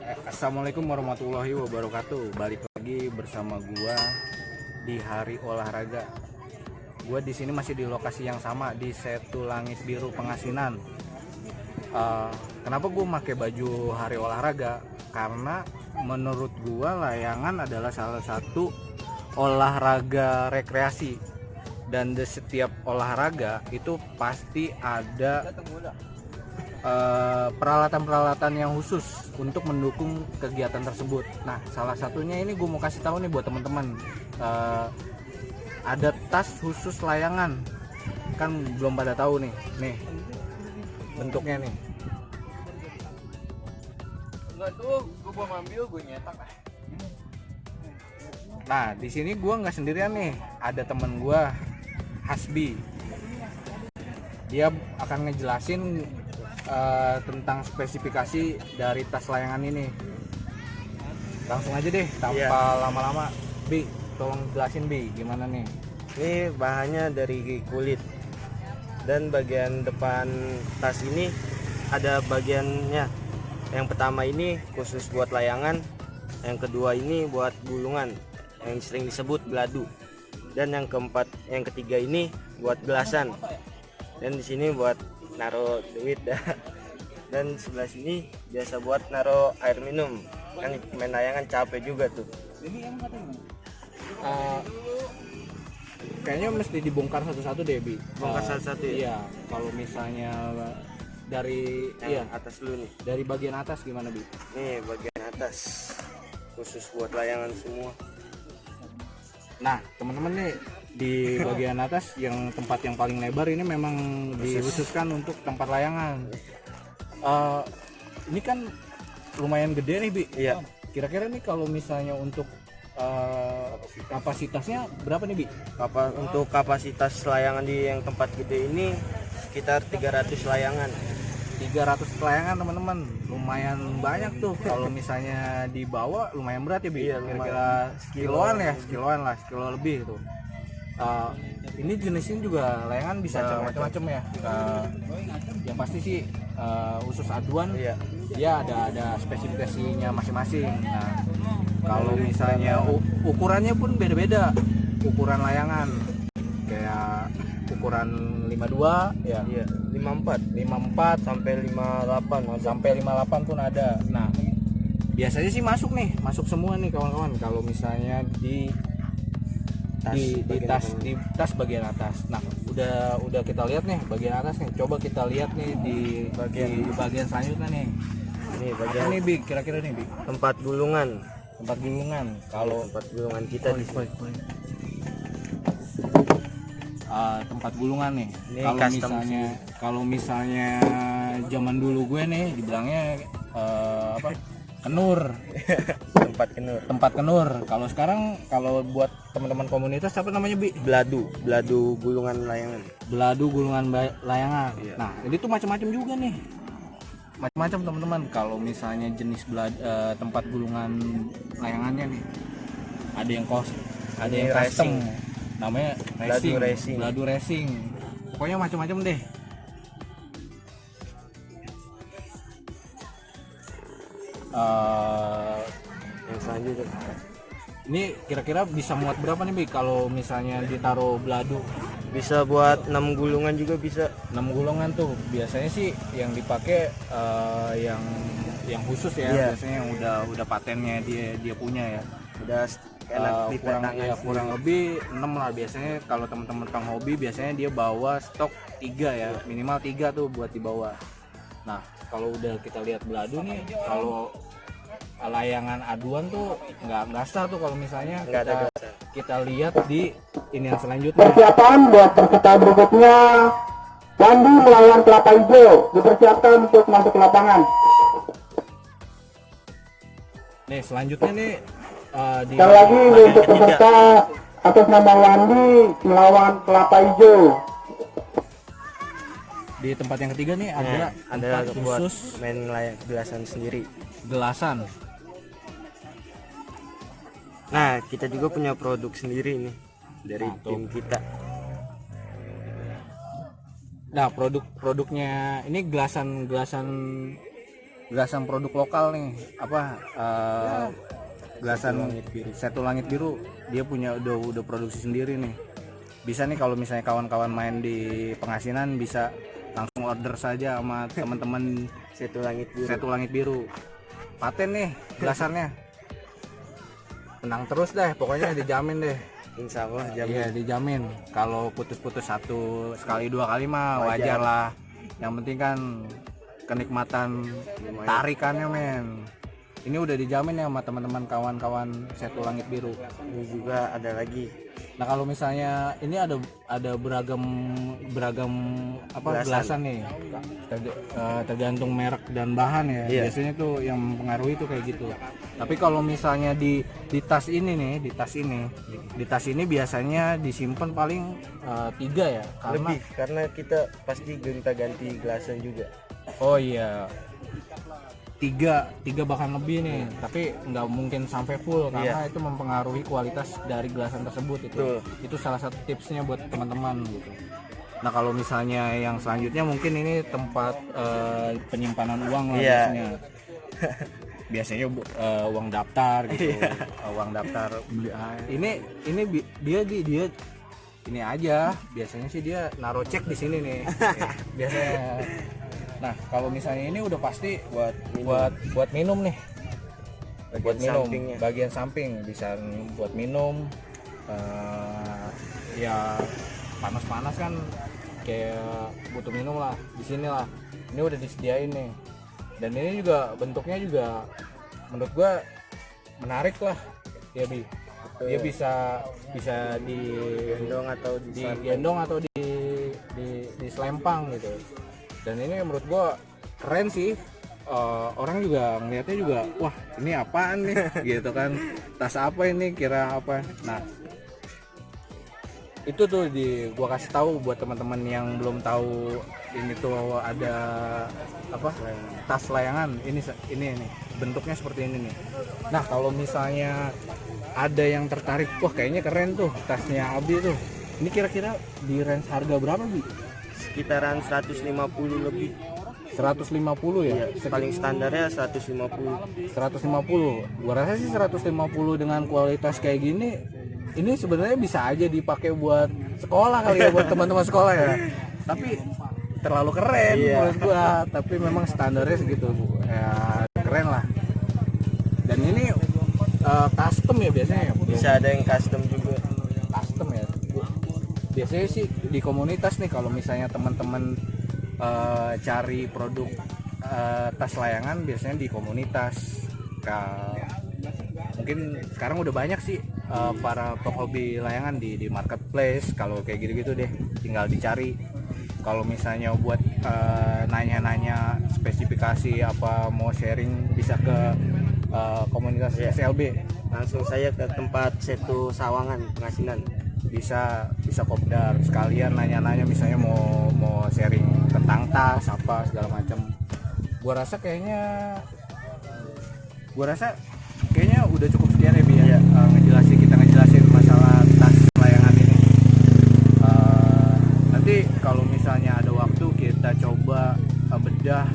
Assalamualaikum warahmatullahi wabarakatuh. Balik lagi bersama gua di hari olahraga. Gua di sini masih di lokasi yang sama di Setu Langit Biru Pengasinan. Kenapa gua pakai baju hari olahraga? Karena menurut gua layangan adalah salah satu olahraga rekreasi, dan di setiap olahraga itu pasti ada peralatan-peralatan yang khusus untuk mendukung kegiatan tersebut. Nah, salah satunya ini gue mau kasih tahu nih buat teman-teman, ada tas khusus layangan. Kan belum pada tahu nih bentuknya nih. Enggak tuh, gue mau ngambil, gue nyetak. Nah, di sini gue nggak sendirian nih, ada temen gue, Hasbi. Dia akan ngejelasin tentang spesifikasi dari tas layangan ini. Langsung aja deh tanpa lama-lama. Bi, tolong jelasin Bi, gimana nih? Ini bahannya dari kulit, dan bagian depan tas ini ada bagiannya. Yang pertama ini khusus buat layangan, yang kedua ini buat gulungan yang sering disebut beladu, dan yang ketiga ini buat gelasan. Dan di sini buat naro duit dan sebelah sini biasa buat naro air minum, kan main layangan capek juga tuh. Kayaknya mesti dibongkar satu-satu deh Bi. Bongkar satu-satu ya? Iya, kalau misalnya dari Atas dulu nih. dari bagian atas gimana Bi? Nih bagian atas khusus buat layangan semua. Nah, teman-teman nih, di bagian atas yang tempat yang paling lebar ini memang dikhususkan untuk tempat layangan. Ini kan lumayan gede nih Bi. Iya. Kira-kira nih kalau misalnya untuk kapasitasnya berapa nih Bi? Untuk kapasitas layangan di yang tempat gede ini sekitar 300 layangan. 300 layangan teman-teman, lumayan banyak tuh. Kalau misalnya dibawa lumayan berat ya Bi. Iya, kira-kira sekiloan lah, sekilo lebih tuh. Ini jenisnya juga layangan bisa macam-macam ya. Yang pasti sih khusus aduan, Iya. dia ada spesifikasinya masing-masing. Nah, kalau misalnya ukurannya pun beda-beda, ukuran layangan kayak ukuran 52 ya, Iya, 54 54 sampai 58 sampai 58 pun ada. Nah, biasanya sih masuk semua nih kawan-kawan kalau misalnya di tas bagian atas. Nah, udah kita lihat nih bagian atas nih. Coba kita lihat nih di bagian selanjutnya nih. Ini Apa bagian nih Bi, kira-kira nih Bi? tempat gulungan. Tempat gulungan. Kalau Tempat gulungan kita di sini. Tempat gulungan nih. Ini Kalau custom kalau misalnya zaman dulu gue nih dibilangnya kenur. Tempat kenur. Kalau sekarang kalau buat teman-teman komunitas apa namanya Bi? Beladu gulungan layangan. Beladu gulungan layangan. Iya. Nah, ini tuh macam-macam juga nih. Macam-macam teman-teman. Kalau misalnya jenis tempat gulungan layangannya nih, ada yang ada yang custom, namanya beladu racing. Pokoknya macam-macam deh. Yang selanjutnya Ini kira-kira bisa muat berapa nih Bi kalau misalnya ditaruh beladu? bisa buat 6 gulungan juga bisa. 6 gulungan tuh biasanya sih yang dipakai yang khusus ya. Iya. Biasanya yang udah patennya dia punya ya. Udah enak di kurang lebih 6 lah biasanya. Kalau teman-teman penghobi biasanya dia bawa stok 3 ya, minimal 3 tuh buat dibawa. Nah, kalau udah kita lihat beladu nih, kalau layangan aduan tuh nggak sah tuh kalau misalnya kita lihat di ini yang selanjutnya. Persiapan buat peserta berikutnya, Wandi melawan Kelapa Hijau dipersiapkan untuk masuk ke lapangan. Nih selanjutnya nih Sekali lagi untuk peserta atas nama Wandi melawan Kelapa Hijau. Di tempat yang ketiga nih ada tempat buat khusus main gelasan sendiri. gelasan. Nah, kita juga punya produk sendiri nih dari tim kita. Nah, produknya ini gelasan gelasan produk lokal nih, apa gelasan Satu Langit Biru, dia punya udah produksi sendiri nih. Bisa nih kalau misalnya kawan-kawan main di Pengasinan bisa langsung order saja sama teman-teman Satu Langit Biru. Satu Langit Biru. Paten nih gelasannya. Tenang terus deh, pokoknya dijamin deh. Insya Allah jamin. Iya dijamin. Kalau putus-putus satu sekali dua kali mah wajar lah. Yang penting kan kenikmatan tarikannya men. Ini udah dijamin ya sama teman-teman kawan-kawan Satu Langit Biru. Ini juga ada lagi Nah kalau misalnya ini ada beragam apa gelasan nih. Tergantung merek dan bahan ya. Iya. Biasanya tuh yang mempengaruhi tuh kayak gitu. Tapi kalau misalnya di tas ini nih, di tas ini biasanya disimpan paling 3 ya. lebih karena kita pasti gonta-ganti gelasan juga. Oh iya. tiga bahkan lebih nih, tapi nggak mungkin sampai full karena itu mempengaruhi kualitas dari gelasan tersebut itu salah satu tipsnya buat teman-teman gitu. Nah kalau misalnya yang selanjutnya mungkin ini tempat penyimpanan uang lah biasanya. Biasanya uang daftar gitu, uang daftar beli air. Dia ini aja biasanya sih dia naruh cek di sini nih biasanya. Nah kalau misalnya ini udah pasti buat minum nih, bagian samping bisa buat minum. Ya panas-panas kan kayak butuh minum lah, di sini lah. Ini udah disediain nih, dan ini juga bentuknya juga menurut gua menarik lah ya Bi. Dia bisa digendong atau di selempang gitu. Dan ini menurut gua keren sih. Orang juga ngeliatnya juga, wah ini apaan nih gitu kan, tas apa ini, kira apa. Nah itu tuh gua kasih tahu buat teman-teman yang belum tahu ini tuh ada apa tas layangan. Ini bentuknya seperti ini nih. Nah kalau misalnya ada yang tertarik, wah kayaknya keren tuh tasnya Abi tuh, ini kira-kira di range harga berapa Bi? Sekitaran 150 lebih. 150 ya? Iya, paling standarnya 150. Gua rasa sih 150 dengan kualitas kayak gini, ini sebenarnya bisa aja dipakai buat sekolah kali ya, buat teman-teman sekolah ya. Tapi terlalu keren menurut gua. Tapi memang standarnya segitu ya, keren lah. Dan ini custom ya biasanya. Bisa ada yang custom juga. Custom ya. Biasanya sih di komunitas nih, kalau misalnya teman-teman cari produk tas layangan biasanya di komunitas. Mungkin sekarang udah banyak sih para penghobi layangan di marketplace. Kalau kayak gitu-gitu deh tinggal dicari. Kalau misalnya buat nanya-nanya spesifikasi apa mau sharing, bisa ke komunitas SLB. Langsung saya ke tempat Setu Sawangan Pengasinan. Bisa kopdar sekalian nanya-nanya, misalnya mau sharing tentang tas apa segala macam. Gua rasa kayaknya udah cukup sekian ya Bi ya. Kita ngejelasin masalah tas layangan ini. Nanti kalau misalnya ada waktu kita coba bedah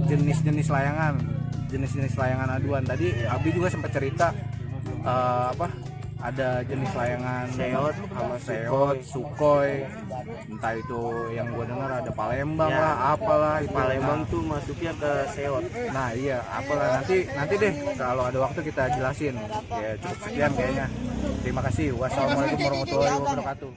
jenis-jenis layangan aduan. Tadi Abi juga sempat cerita ada jenis layangan Seot sama Sukhoi, entah itu yang gua dengar ada Palembang lah, apalah itu. Palembang tuh masuknya ke Seot. Nah iya, apalah nanti deh kalau ada waktu kita jelasin. Ya cukup sekian kayaknya. Terima kasih. Wassalamualaikum warahmatullahi wabarakatuh.